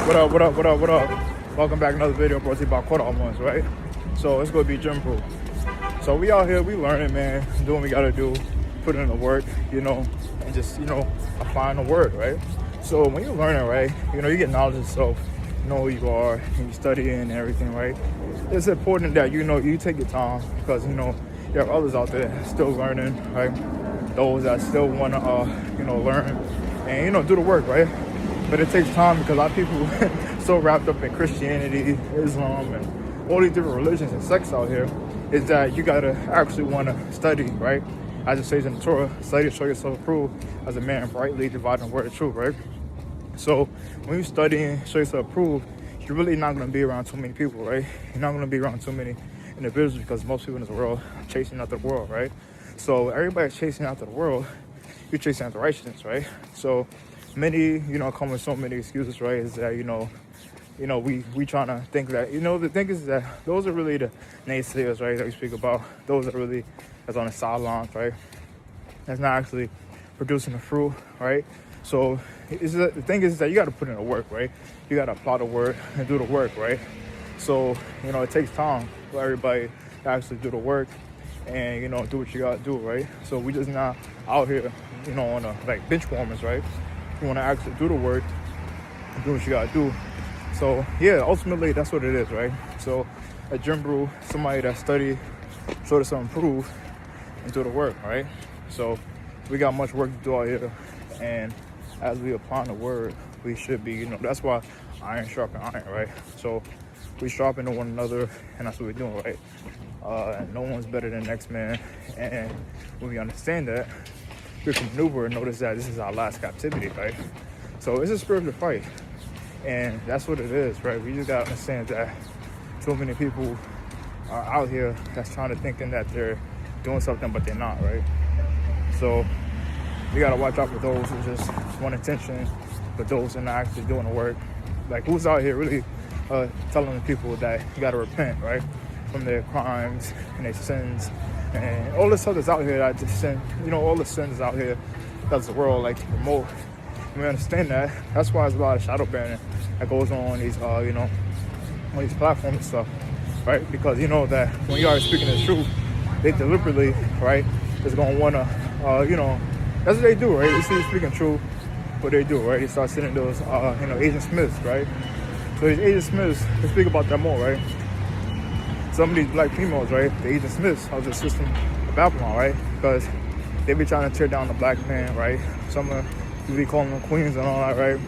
What up, what up, what up, what up? Welcome back to another video brought to you by Quarter Almost, right? So it's gonna be Gymbrew. So we out here, we learning, man, doing what we gotta do, putting in the work, and just, applying the word, right? So when you're learning, right, you get knowledge of yourself, you know who you are, and you studying and everything, right? It's important that, you take your time because, you have others out there still learning, right? Those that still wanna, learn and, do the work, right? But it takes time because a lot of people so wrapped up in Christianity, Islam, and all these different religions and sects out here is that you gotta actually want to study, right? As it says in the Torah, study to show yourself approved as a man rightly dividing the word of truth, right? So when you study and show yourself approved, you're really not going to be around too many people, right? You're not going to be around too many individuals because most people in this world are chasing after the world, right? So everybody's chasing after the world, you're chasing after righteousness, right? So many, come with so many excuses, right? Is that, we trying to think that, the thing is that those are really the naysayers, right, that we speak about. Those are really, that's on the sidelines, right? That's not actually producing the fruit, right? So the thing is that you got to put in the work, right? You got to apply the word and do the work, right? So, it takes time for everybody to actually do the work and, do what you got to do, right? So we just not out here, on a, like, bench warmers, right? You want to actually do the work and do what you got to do. So, yeah, ultimately, that's what it is, right? So at Gymbrew, somebody that study, show us something, improve, and do the work, right? So we got much work to do out here, and as we apply the word, we should be, that's why iron sharpen iron, right? So we sharpen one another, and that's what we're doing, right? And no one's better than the next man, and when we understand that, we can maneuver and notice that this is our last captivity, right? So it's a spiritual fight, and that's what it is, right? We just gotta understand that so many people are out here that's trying to thinking that they're doing something, but they're not, right? So we gotta watch out for those who just want attention, but those who are not actually doing the work. Like, who's out here really telling the people that you gotta repent, right, from their crimes and their sins and all this stuff that's out here that just sin, all the sins out here that's the world like to promote. And we understand that. That's why there's a lot of shadow banning that goes on these, on these platforms and stuff, right? Because that when you are speaking the truth, they deliberately, right, is gonna wanna, that's what they do, right? They see you speaking truth, what they do, right? They start sending those, Agent Smiths, right? So these Agent Smiths, they speak about that more, right? Some of these black females, right? The Agent Smiths of the system of Babylon, right? Because they be trying to tear down the black man, right? Some of you be calling them queens and all that, right?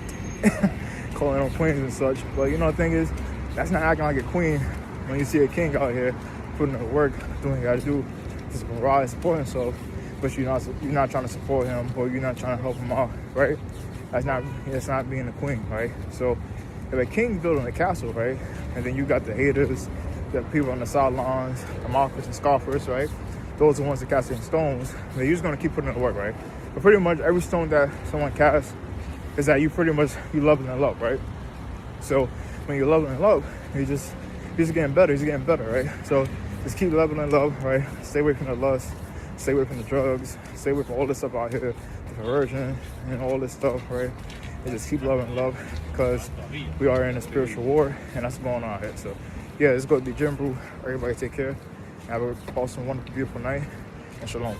Calling them queens and such. But the thing is, that's not acting like a queen when you see a king out here putting in the work, doing what you gotta do to provide, support himself, but you're not trying to support him or you're not trying to help him out, right? That's not being a queen, right? So if a king's building a castle, right, and then you got the haters, the people on the sidelines, the mockers and scoffers, right? Those are the ones that casting stones. They're just gonna keep putting in the work, right? But pretty much every stone that someone casts is that you love and love, right? So when you love and love, you're just getting better. He's getting better, right? So just keep loving and love, right? Stay away from the lust, stay away from the drugs, stay away from all this stuff out here, the perversion and all this stuff, right? And just keep loving and love because we are in a spiritual war and that's going on out here. So yeah, it's going to be Gymbrew. Everybody take care. Have an awesome, wonderful, beautiful night, and shalom.